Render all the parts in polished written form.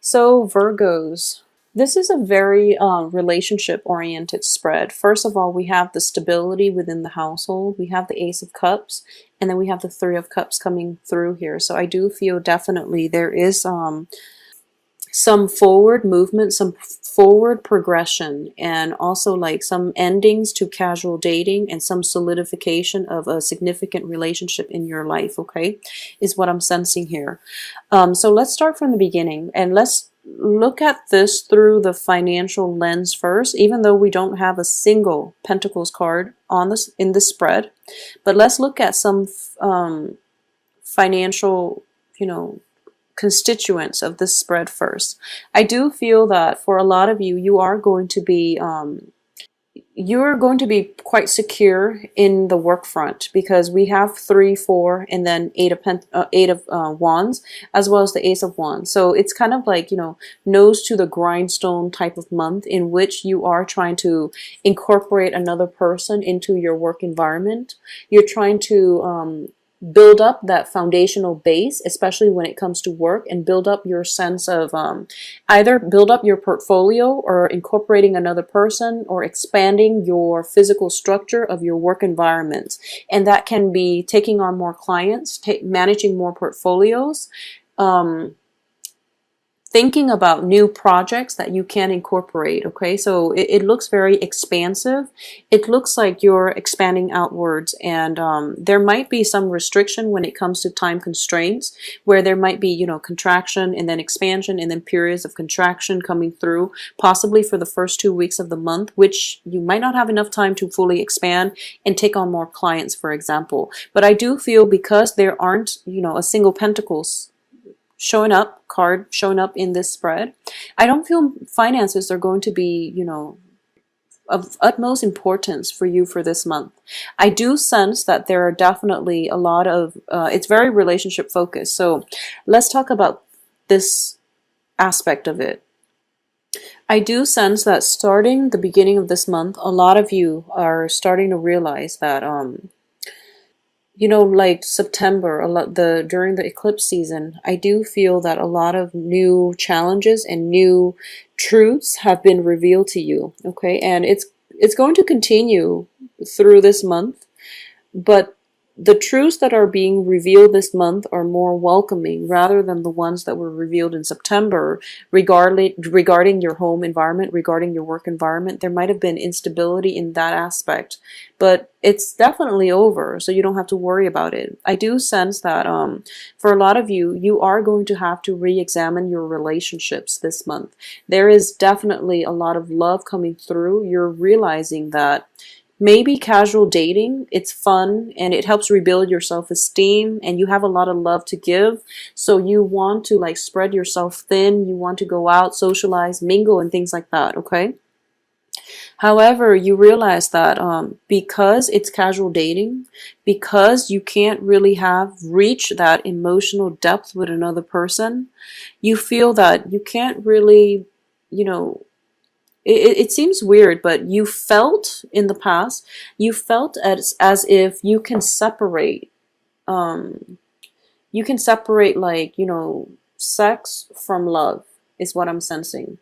So Virgos, this is a very relationship-oriented spread. First of all, we have the stability within the household. We have the Ace of Cups, and then we have the Three of Cups coming through here. So I do feel definitely there is some forward movement, some forward progression, and also like some endings to casual dating and some solidification of a significant relationship in your life, okay, is what I'm sensing here. So let's start from the beginning and let's look at this through the financial lens first, even though we don't have a single Pentacles card on this in this spread. But let's look at some financial, constituents of this spread first. I do feel that for a lot of you, you're going to be quite secure in the work front, because we have 3, 4, and then eight of wands, as well as the Ace of Wands. So it's kind of like, nose to the grindstone type of month, in which you are trying to incorporate another person into your work environment. You're trying to build up that foundational base, especially when it comes to work, and build up your sense of either build up your portfolio or incorporating another person or expanding your physical structure of your work environment. And that can be taking on more clients, managing more portfolios, thinking about new projects that you can incorporate. Okay, so it looks very expansive. It looks like you're expanding outwards, and there might be some restriction when it comes to time constraints, where there might be, contraction and then expansion and then periods of contraction coming through, possibly for the first 2 weeks of the month, which you might not have enough time to fully expand and take on more clients, for example. But I do feel, because there aren't, a single Pentacles card showing up in this spread, I don't feel finances are going to be, of utmost importance for you for this month. I do sense that there are definitely a lot of, it's very relationship focused. So let's talk about this aspect of it. I do sense that starting the beginning of this month, a lot of you are starting to realize that, like September, during the eclipse season, I do feel that a lot of new challenges and new truths have been revealed to you. Okay, and it's going to continue through this month, but the truths that are being revealed this month are more welcoming rather than the ones that were revealed in September regarding your home environment, regarding your work environment. There might have been instability in that aspect, but it's definitely over, so you don't have to worry about it. I do sense that for a lot of you, you are going to have to re-examine your relationships this month. There is definitely a lot of love coming through. You're realizing that maybe casual dating, it's fun and it helps rebuild your self-esteem, and you have a lot of love to give. So you want to like spread yourself thin. You want to go out, socialize, mingle, and things like that. Okay. However, you realize that because it's casual dating, because you can't really reach that emotional depth with another person, you feel that you can't really, it seems weird, but you felt in the past, you felt as if you can separate, like, sex from love, is what I'm sensing.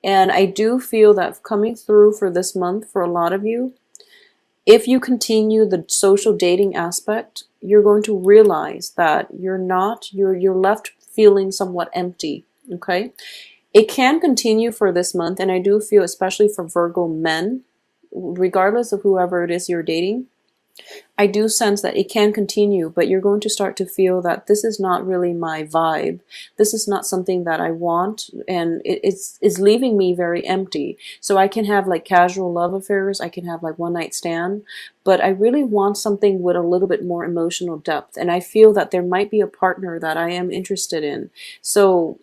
And I do feel that coming through for this month for a lot of you, if you continue the social dating aspect, you're going to realize that you're left feeling somewhat empty. Okay. It can continue for this month, and I do feel, especially for Virgo men, regardless of whoever it is you're dating, I do sense that it can continue, but you're going to start to feel that this is not really my vibe. This is not something that I want, and it's leaving me very empty. So I can have like casual love affairs, I can have like one night stand, but I really want something with a little bit more emotional depth, and I feel that there might be a partner that I am interested in. So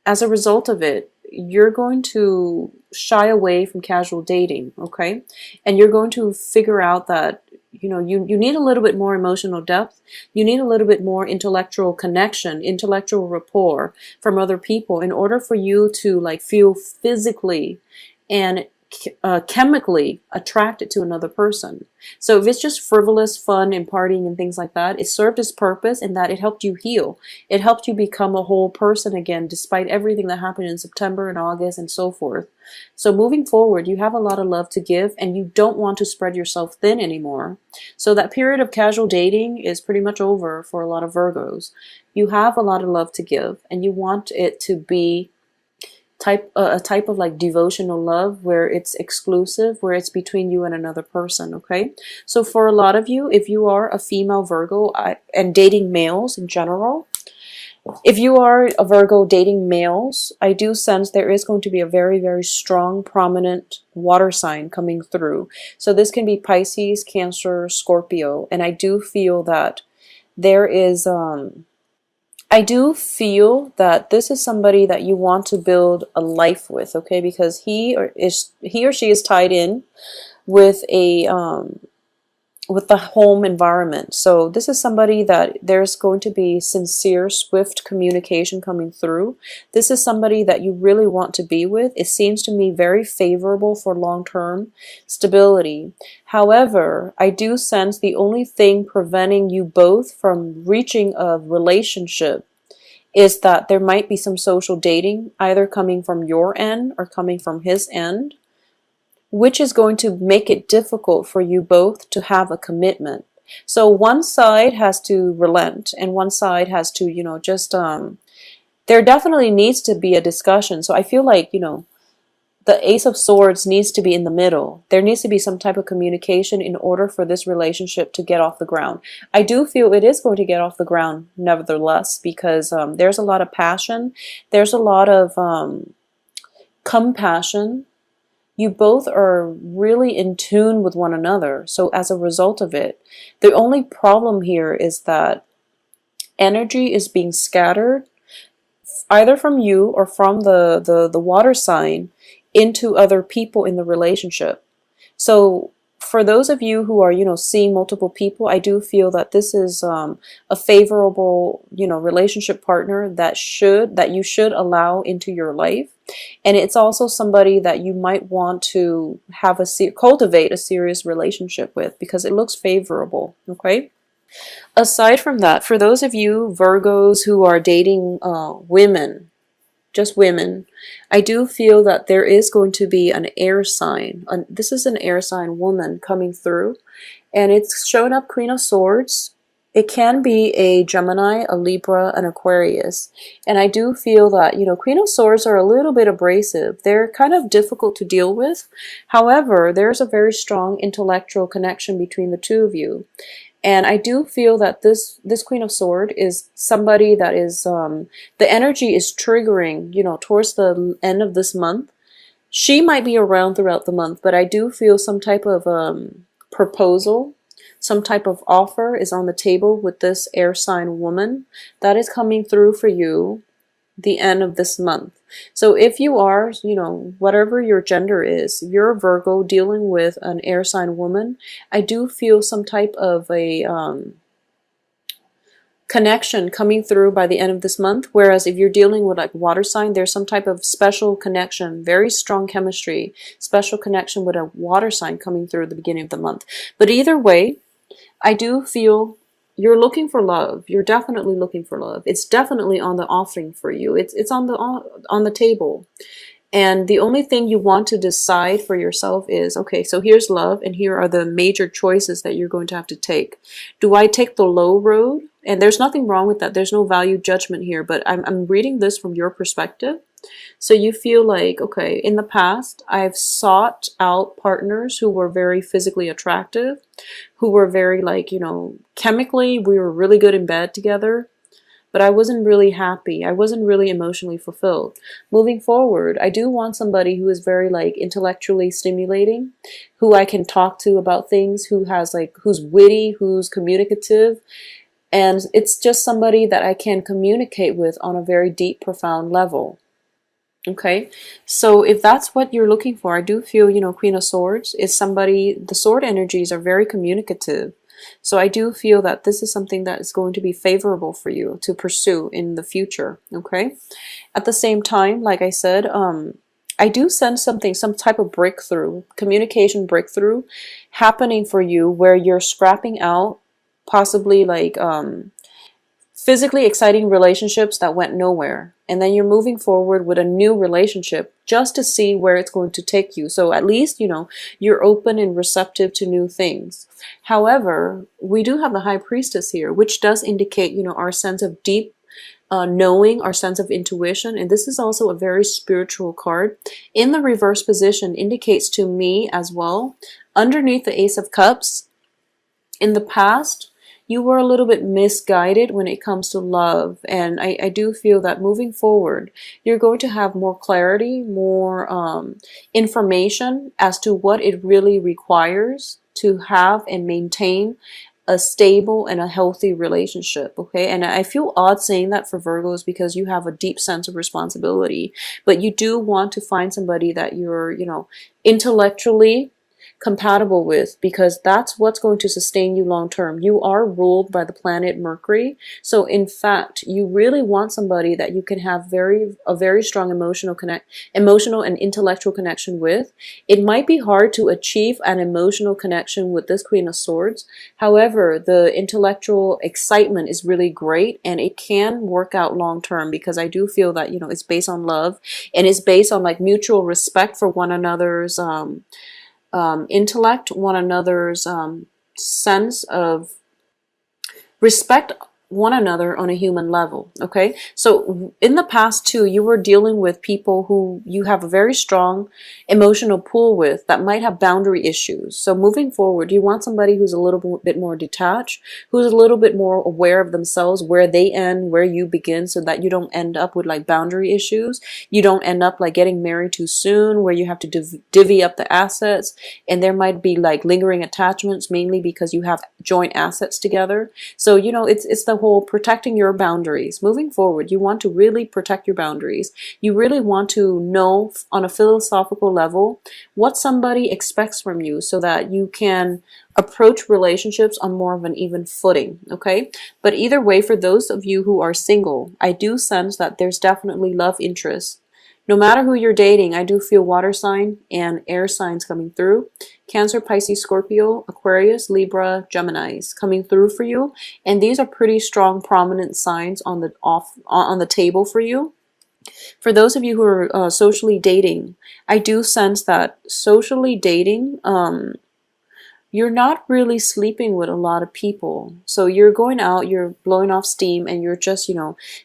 as a result of it, you're going to shy away from casual dating, okay? And you're going to figure out that, you need a little bit more emotional depth. You need a little bit more intellectual connection, intellectual rapport from other people in order for you to like feel physically and chemically attracted to another person. So if it's just frivolous fun and partying and things like that, it served its purpose in that it helped you heal. It helped you become a whole person again, despite everything that happened in September and August and so forth. So moving forward, you have a lot of love to give and you don't want to spread yourself thin anymore. So that period of casual dating is pretty much over for a lot of Virgos. You have a lot of love to give and you want it to be a type of like devotional love where it's exclusive, where it's between you and another person. Okay, so for a lot of you, if you are a female Virgo and dating males in general, if you are a Virgo dating males, I do sense there is going to be a very, very strong, prominent water sign coming through. So this can be Pisces, Cancer, Scorpio, and I do feel that there is I do feel that this is somebody that you want to build a life with, okay? Because he or she is tied in with with the home environment. So this is somebody that there's going to be sincere, swift communication coming through. This is somebody that you really want to be with. It seems to me very favorable for long-term stability. However, I do sense the only thing preventing you both from reaching a relationship is that there might be some social dating, either coming from your end or coming from his end, which is going to make it difficult for you both to have a commitment. So one side has to relent and one side has to, just, there definitely needs to be a discussion. So I feel like, the Ace of Swords needs to be in the middle. There needs to be some type of communication in order for this relationship to get off the ground. I do feel it is going to get off the ground nevertheless, because there's a lot of passion. There's a lot of compassion. You both are really in tune with one another. So as a result of it, the only problem here is that energy is being scattered either from you or from the water sign into other people in the relationship. So for those of you who are, seeing multiple people, I do feel that this is a favorable, relationship partner that you should allow into your life. And it's also somebody that you might want to have cultivate a serious relationship with because it looks favorable. Okay. Aside from that, for those of you Virgos who are dating women, just women, I do feel that there is going to be an air sign. This is an air sign woman coming through, and it's showing up Queen of Swords. It can be a Gemini, a Libra, an Aquarius. And I do feel that, Queen of Swords are a little bit abrasive. They're kind of difficult to deal with. However, there's a very strong intellectual connection between the two of you. And I do feel that this Queen of Swords is somebody that is, the energy is triggering, towards the end of this month. She might be around throughout the month, but I do feel some type of proposal, some type of offer is on the table with this air sign woman that is coming through for you the end of this month. So if you are, whatever your gender is, you're a Virgo dealing with an air sign woman, I do feel some type of a connection coming through by the end of this month. Whereas if you're dealing with like water sign, there's some type of special connection, very strong chemistry, special connection with a water sign coming through at the beginning of the month. But either way, I do feel you're looking for love. You're definitely looking for love. It's definitely on the offering for you. It's on the table. And the only thing you want to decide for yourself is, okay, so here's love and here are the major choices that you're going to have to take. Do I take the low road? And there's nothing wrong with that. There's no value judgment here, but I'm reading this from your perspective. So you feel like, okay, in the past, I've sought out partners who were very physically attractive, who were very like, chemically, we were really good in bed together, but I wasn't really happy. I wasn't really emotionally fulfilled. Moving forward, I do want somebody who is very like intellectually stimulating, who I can talk to about things, who's witty, who's communicative. And it's just somebody that I can communicate with on a very deep, profound level. Okay, so if that's what you're looking for, I do feel, Queen of Swords is somebody, the sword energies are very communicative. So I do feel that this is something that is going to be favorable for you to pursue in the future. Okay, at the same time, like I said, I do sense something, some type of breakthrough, communication breakthrough happening for you where you're scrapping out possibly like physically exciting relationships that went nowhere. And then you're moving forward with a new relationship just to see where it's going to take you. So at least, you're open and receptive to new things. However, we do have the High Priestess here, which does indicate, our sense of deep knowing, our sense of intuition. And this is also a very spiritual card. In the reverse position indicates to me as well, underneath the Ace of Cups, in the past, you were a little bit misguided when it comes to love. And I do feel that moving forward, you're going to have more clarity, more information as to what it really requires to have and maintain a stable and a healthy relationship. Okay. And I feel odd saying that for Virgos because you have a deep sense of responsibility, but you do want to find somebody that you're, intellectually compatible with, because that's what's going to sustain you long term. You are ruled by the planet Mercury. So in fact, you really want somebody that you can have a very strong emotional and intellectual connection with. It might be hard to achieve an emotional connection with this Queen of Swords. However, the intellectual excitement is really great and it can work out long term, because I do feel that, it's based on love and it's based on like mutual respect for one another's intellect, one another's sense of respect one another on a human level. Okay, so in the past too, you were dealing with people who you have a very strong emotional pull with that might have boundary issues. So moving forward, you want somebody who's a little bit more detached, who's a little bit more aware of themselves, where they end, where you begin, so that you don't end up with like boundary issues. You don't end up like getting married too soon, where you have to divvy up the assets, and there might be like lingering attachments, mainly because you have joint assets together. So it's the whole protecting your boundaries. Moving forward, you want to really protect your boundaries. You really want to know on a philosophical level what somebody expects from you, so that you can approach relationships on more of an even footing. Okay, but either way, for those of you who are single, I do sense that there's definitely love interest. No matter who you're dating, I do feel water sign and air signs coming through. Cancer, Pisces, Scorpio, Aquarius, Libra, Geminis coming through for you. And these are pretty strong, prominent signs on the table for you. For those of you who are socially dating, I do sense that socially dating, you're not really sleeping with a lot of people. So you're going out, you're blowing off steam, and you're just,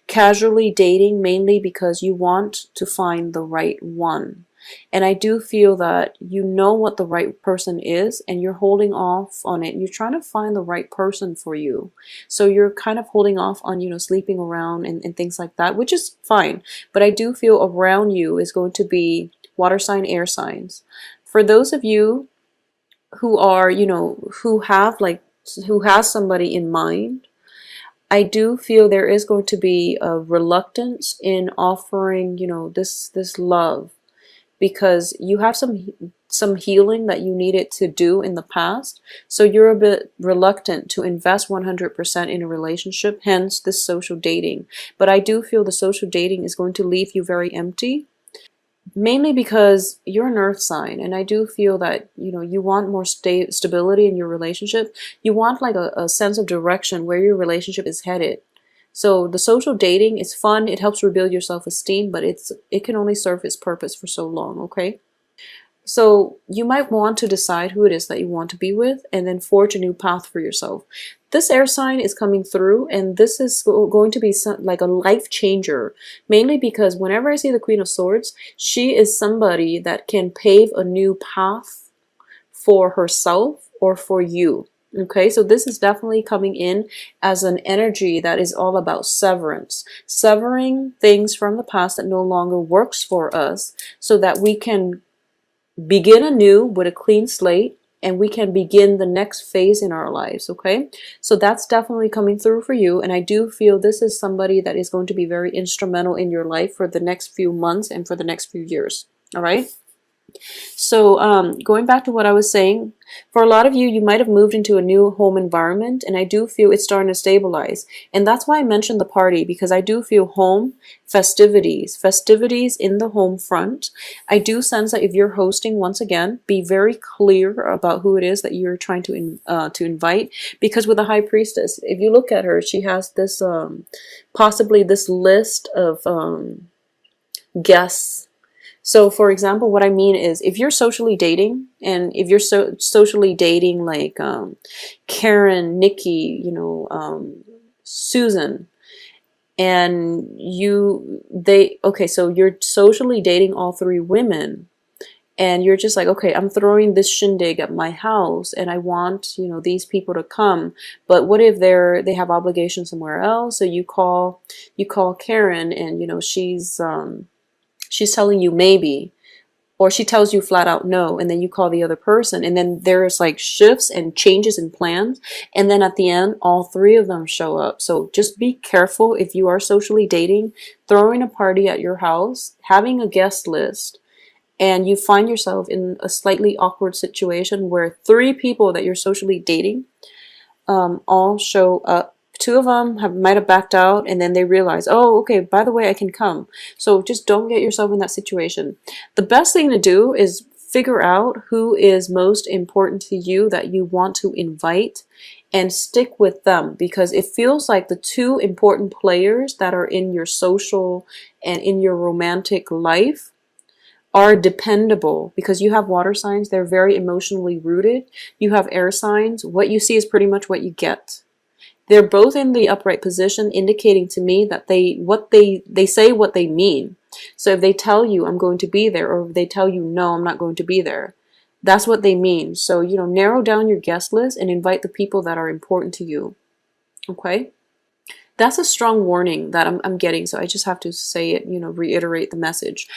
casually dating, mainly because you want to find the right one. And I do feel that you know what the right person is, and you're holding off on it. You're trying to find the right person for you. So you're kind of holding off on, sleeping around and things like that, which is fine. But I do feel around you is going to be water sign, air signs. For those of you who are, who has somebody in mind, I do feel there is going to be a reluctance in offering, this love, because you have some healing that you needed to do in the past. So you're a bit reluctant to invest 100% in a relationship, hence this social dating. But I do feel the social dating is going to leave you very empty. Mainly because you're an earth sign, and I do feel that, you want more stability in your relationship. You want like a sense of direction where your relationship is headed. So the social dating is fun. It helps rebuild your self-esteem, but it can only serve its purpose for so long, okay? So you might want to decide who it is that you want to be with, and then forge a new path for yourself. This air sign is coming through, and this is going to be like a life changer, mainly because whenever I see the Queen of Swords, she is somebody that can pave a new path for herself or for you. Okay, so this is definitely coming in as an energy that is all about severance, severing things from the past that no longer works for us, so that we can begin anew with a clean slate, and we can begin the next phase in our lives. Okay, so that's definitely coming through for you, and I do feel this is somebody that is going to be very instrumental in your life for the next few months and for the next few years. All right, So, going back to what I was saying, for a lot of you, you might have moved into a new home environment, and I do feel it's starting to stabilize. And that's why I mentioned the party, because I do feel home festivities in the home front. I do sense that if you're hosting, once again, be very clear about who it is that you're trying to invite. Because with the High Priestess, if you look at her, she has this possibly this list of guests. So, for example, what I mean is if you're socially dating, and if you're socially dating like Karen, Nikki, Susan, and okay, so you're socially dating all three women, and you're just like, okay, I'm throwing this shindig at my house, and I want, these people to come, but what if they have obligations somewhere else? So you call Karen, and she's telling you maybe, or she tells you flat out no, and then you call the other person, and then there's like shifts and changes in plans, and then at the end all three of them show up. So just be careful if you are socially dating, throwing a party at your house, having a guest list, and you find yourself in a slightly awkward situation where three people that you're socially dating all show up. Two of them might have backed out, and then they realize, oh, okay, by the way, I can come. So just don't get yourself in that situation. The best thing to do is figure out who is most important to you that you want to invite, and stick with them, because it feels like the two important players that are in your social and in your romantic life are dependable, because you have water signs. They're very emotionally rooted. You have air signs. What you see is pretty much what you get. They're both in the upright position, indicating to me that they say what they mean. So if they tell you I'm going to be there, or if they tell you no, I'm not going to be there, that's what they mean. So, narrow down your guest list and invite the people that are important to you. Okay? That's a strong warning that I'm getting, so I just have to say it, reiterate the message.